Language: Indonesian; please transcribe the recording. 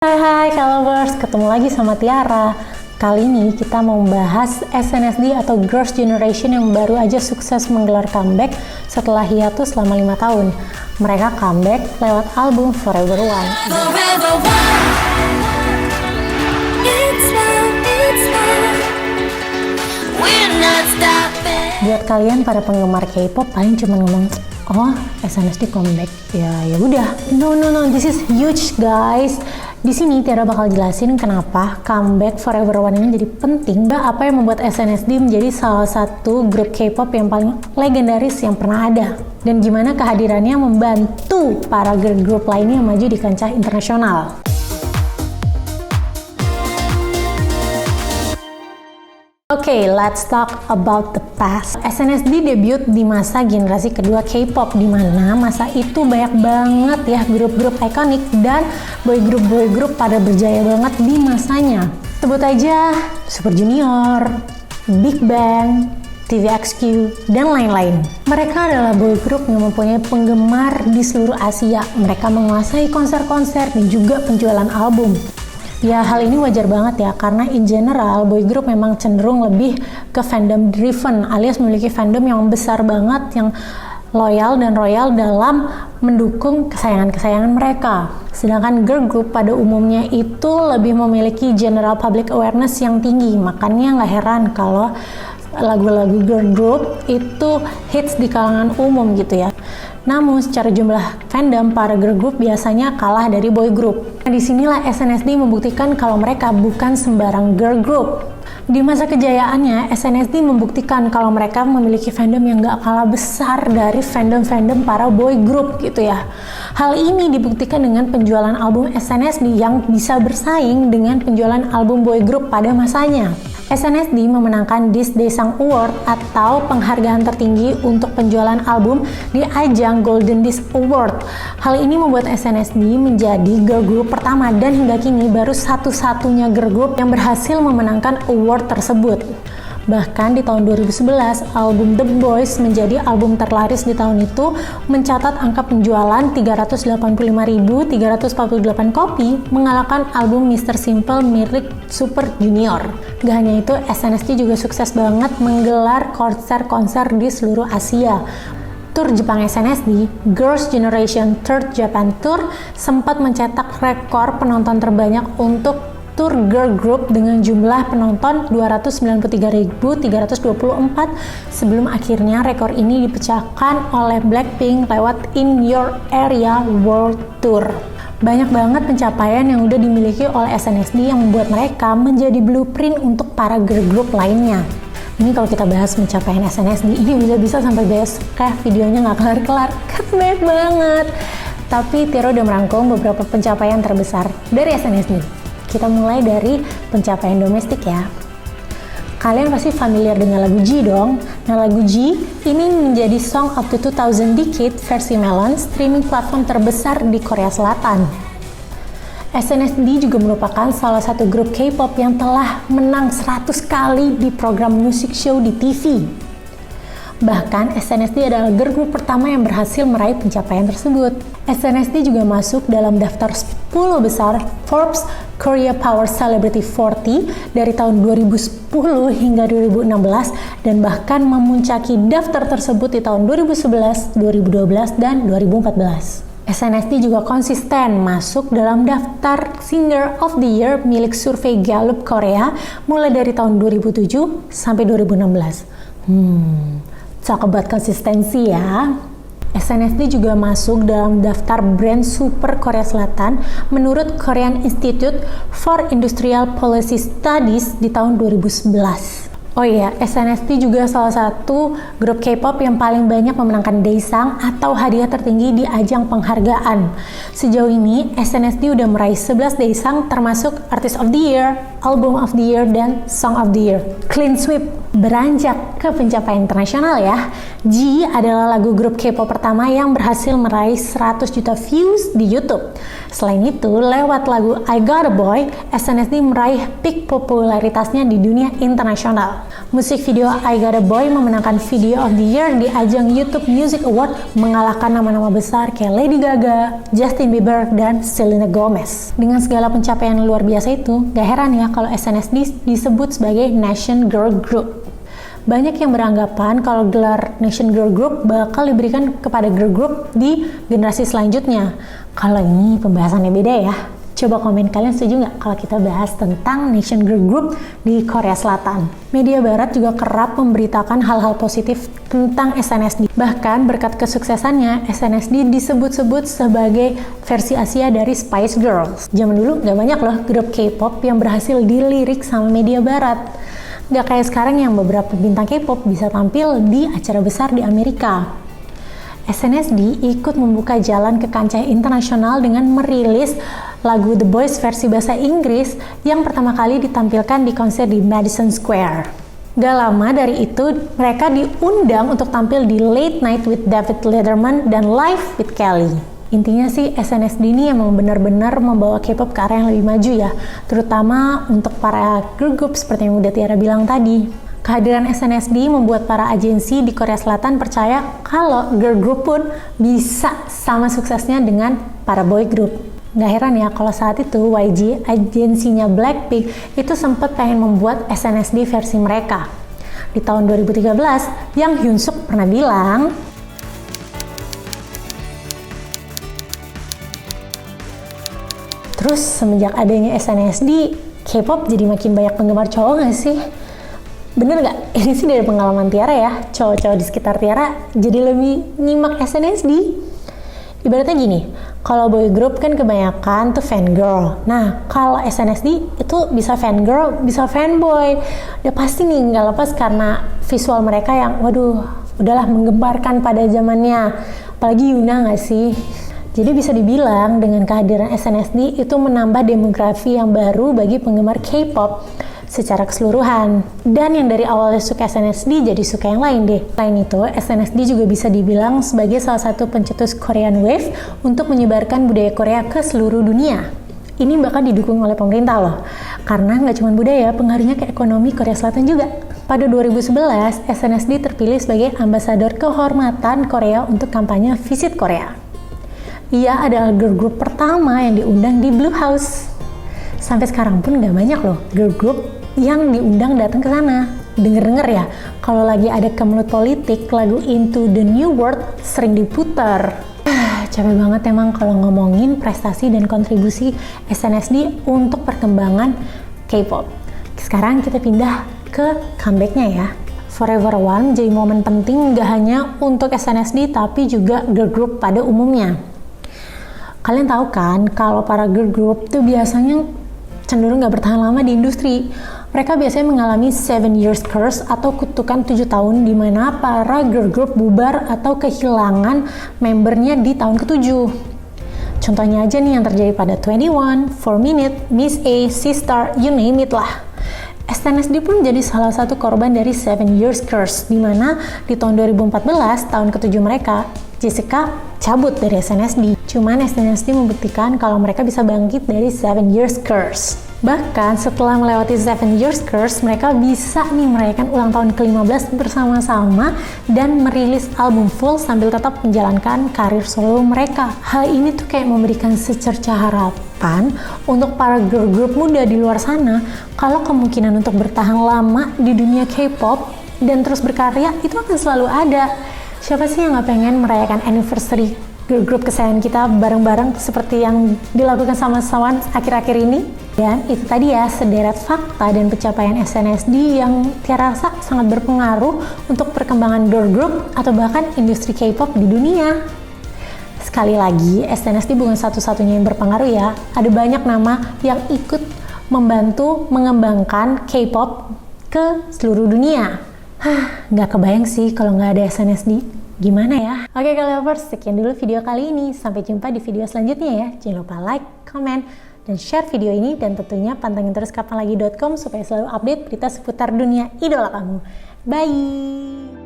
Hai Colors, ketemu lagi sama Tiara. Kali ini kita mau membahas SNSD atau Girls' Generation yang baru aja sukses menggelar comeback setelah hiatus selama 5 tahun. Mereka comeback lewat album Forever One. Buat kalian para penggemar K-pop paling cuma ngomong, oh SNSD comeback, ya udah. No, this is huge guys. Di sini Tiara bakal jelasin kenapa comeback Forever One ini jadi penting, dan apa yang membuat SNSD menjadi salah satu grup K-pop yang paling legendaris yang pernah ada, dan gimana kehadirannya membantu para girl group lainnya maju di kancah internasional. Oke, let's talk about the past. SNSD debut di masa generasi kedua K-pop, di mana masa itu banyak banget ya grup-grup ikonik dan boy group pada berjaya banget di masanya. Sebut aja Super Junior, Big Bang, TVXQ, dan lain-lain. Mereka adalah boy group yang mempunyai penggemar di seluruh Asia. Mereka menguasai konser-konser dan juga penjualan album. Ya, hal ini wajar banget ya, karena in general boy group memang cenderung lebih ke fandom driven, alias memiliki fandom yang besar banget, yang loyal dan royal dalam mendukung kesayangan-kesayangan mereka. Sedangkan girl group pada umumnya itu lebih memiliki general public awareness yang tinggi, makanya nggak heran kalau lagu-lagu girl group itu hits di kalangan umum gitu ya. Namun secara jumlah fandom, para girl group biasanya kalah dari boy group. Nah, disinilah SNSD membuktikan kalau mereka bukan sembarang girl group. Di masa kejayaannya, SNSD membuktikan kalau mereka memiliki fandom yang gak kalah besar dari fandom-fandom para boy group gitu ya. Hal ini dibuktikan dengan penjualan album SNSD yang bisa bersaing dengan penjualan album boy group pada masanya. SNSD memenangkan Disc Daesang Award atau penghargaan tertinggi untuk penjualan album di ajang Golden Disc Award. Hal ini membuat SNSD menjadi girl group pertama dan hingga kini baru satu-satunya girl group yang berhasil memenangkan award tersebut. Bahkan di tahun 2011, album The Boys menjadi album terlaris di tahun itu, mencatat angka penjualan 385.348 kopi, mengalahkan album Mr. Simple milik Super Junior. Gak hanya itu, SNSD juga sukses banget menggelar konser-konser di seluruh Asia. Tur Jepang SNSD, Girls' Generation Third Japan Tour, sempat mencetak rekor penonton terbanyak untuk tur girl group dengan jumlah penonton 293.324 sebelum akhirnya rekor ini dipecahkan oleh Blackpink lewat In Your Area World Tour. Banyak banget pencapaian yang udah dimiliki oleh SNSD yang membuat mereka menjadi blueprint untuk para girl group lainnya. Ini kalau kita bahas pencapaian SNSD ini bisa sampai besok videonya nggak kelar-kelar, kan banyak banget. Tapi Tiara udah merangkum beberapa pencapaian terbesar dari SNSD. Kita mulai dari pencapaian domestik ya. Kalian pasti familiar dengan lagu G dong. Nah, lagu G ini menjadi Song of the 2000 Decade versi Melon, streaming platform terbesar di Korea Selatan. SNSD juga merupakan salah satu grup K-pop yang telah menang 100 kali di program music show di TV. Bahkan SNSD adalah girl group pertama yang berhasil meraih pencapaian tersebut. SNSD juga masuk dalam daftar 10 besar Forbes Korea Power Celebrity 40 dari tahun 2010 hingga 2016 dan bahkan memuncaki daftar tersebut di tahun 2011, 2012, dan 2014. SNSD juga konsisten masuk dalam daftar Singer of the Year milik survei Gallup Korea mulai dari tahun 2007 sampai 2016. Talk about konsistensi ya. SNSD juga masuk dalam daftar brand super Korea Selatan menurut Korean Institute for Industrial Policy Studies di tahun 2011. Oh iya, SNSD juga salah satu grup K-pop yang paling banyak memenangkan Daesang atau hadiah tertinggi di ajang penghargaan. Sejauh ini, SNSD udah meraih 11 Daesang termasuk Artist of the Year, Album of the Year, dan Song of the Year. Clean sweep! Beranjak ke pencapaian internasional ya, G adalah lagu grup K-pop pertama yang berhasil meraih 100 juta views di YouTube. Selain itu, lewat lagu I Got a Boy, SNSD meraih peak popularitasnya di dunia internasional. Musik video I Got a Boy memenangkan Video of the Year di ajang YouTube Music Award, mengalahkan nama-nama besar kayak Lady Gaga, Justin Bieber, dan Selena Gomez. Dengan segala pencapaian luar biasa itu, gak heran ya kalau SNSD disebut sebagai Nation Girl Group. Banyak yang beranggapan kalau gelar Nation Girl Group bakal diberikan kepada girl group di generasi selanjutnya. Kalau ini pembahasannya beda ya. Coba komen kalian setuju nggak kalau kita bahas tentang Nation Girl Group di Korea Selatan. Media Barat juga kerap memberitakan hal-hal positif tentang SNSD. Bahkan berkat kesuksesannya, SNSD disebut-sebut sebagai versi Asia dari Spice Girls. Zaman dulu nggak banyak loh grup K-pop yang berhasil dilirik sama media Barat. Gak kayak sekarang yang beberapa bintang K-pop bisa tampil di acara besar di Amerika. SNSD ikut membuka jalan ke kancah internasional dengan merilis lagu The Boys versi bahasa Inggris yang pertama kali ditampilkan di konser di Madison Square. Gak lama dari itu, mereka diundang untuk tampil di Late Night with David Letterman dan Live with Kelly. Intinya sih SNSD ini emang benar-benar membawa K-pop ke arah yang lebih maju ya, terutama untuk para girl group seperti yang udah Tiara bilang tadi. Kehadiran SNSD membuat para agensi di Korea Selatan percaya kalau girl group pun bisa sama suksesnya dengan para boy group. Gak heran ya kalau saat itu YG, agensinya Blackpink, itu sempat pengen membuat SNSD versi mereka. Di tahun 2013, Yang Hyunsuk pernah bilang, terus semenjak adanya SNSD, K-pop jadi makin banyak penggemar cowok gak sih? Bener gak? Ini sih dari pengalaman Tiara ya, cowok-cowok di sekitar Tiara jadi lebih nyimak SNSD. Ibaratnya gini, kalau boy group kan kebanyakan tuh fangirl. Nah, kalau SNSD itu bisa fangirl, bisa fanboy. Udah pasti nih gak lepas karena visual mereka yang waduh, udahlah menggemparkan pada zamannya. Apalagi Yuna gak sih? Jadi bisa dibilang dengan kehadiran SNSD itu menambah demografi yang baru bagi penggemar K-pop secara keseluruhan. Dan yang dari awalnya suka SNSD jadi suka yang lain deh. Selain itu, SNSD juga bisa dibilang sebagai salah satu pencetus Korean Wave untuk menyebarkan budaya Korea ke seluruh dunia. Ini bahkan didukung oleh pemerintah loh. Karena nggak cuma budaya, pengaruhnya ke ekonomi Korea Selatan juga. Pada 2011, SNSD terpilih sebagai ambasador kehormatan Korea untuk kampanye Visit Korea. Ia adalah girl group pertama yang diundang di Blue House. Sampai sekarang pun gak banyak loh girl group yang diundang datang ke sana. Denger-denger ya, kalau lagi ada kemelut politik, lagu Into the New World sering diputar. Capek banget emang kalau ngomongin prestasi dan kontribusi SNSD untuk perkembangan K-pop. Sekarang kita pindah ke comeback-nya ya. Forever One jadi momen penting gak hanya untuk SNSD tapi juga girl group pada umumnya. Kalian tahu kan kalau para girl group tuh biasanya cenderung gak bertahan lama di industri. Mereka biasanya mengalami 7 years curse atau kutukan 7 tahun di mana para girl group bubar atau kehilangan membernya di tahun ke-7. Contohnya aja nih yang terjadi pada 21, 4 Minute, Miss A, Sistar, you name it lah. SNSD pun jadi salah satu korban dari 7 years curse di mana di tahun 2014, tahun ke-7 mereka, Jessica cabut dari SNSD. Cuman SNSD membuktikan kalau mereka bisa bangkit dari 7 years curse. Bahkan setelah melewati 7 years curse, mereka bisa nih merayakan ulang tahun ke-15 bersama-sama dan merilis album full sambil tetap menjalankan karir solo mereka. Hal ini tuh kayak memberikan secerca harapan untuk para girl group muda di luar sana kalau kemungkinan untuk bertahan lama di dunia K-pop dan terus berkarya itu akan selalu ada. Siapa sih yang gak pengen merayakan anniversary girl group kesayangan kita bareng-bareng seperti yang dilakukan sama Sawan akhir-akhir ini? Dan itu tadi ya sederet fakta dan pencapaian SNSD yang Tiara rasa sangat berpengaruh untuk perkembangan girl group atau bahkan industri K-pop di dunia. Sekali lagi, SNSD bukan satu-satunya yang berpengaruh ya. Ada banyak nama yang ikut membantu mengembangkan K-pop ke seluruh dunia. Nggak kebayang sih kalau nggak ada SNSD. Gimana ya? Oke, K-lovers, sekian dulu video kali ini. Sampai jumpa di video selanjutnya ya. Jangan lupa like, comment, dan share video ini, dan tentunya pantengin terus kapanlagi.com supaya selalu update berita seputar dunia idola kamu. Bye!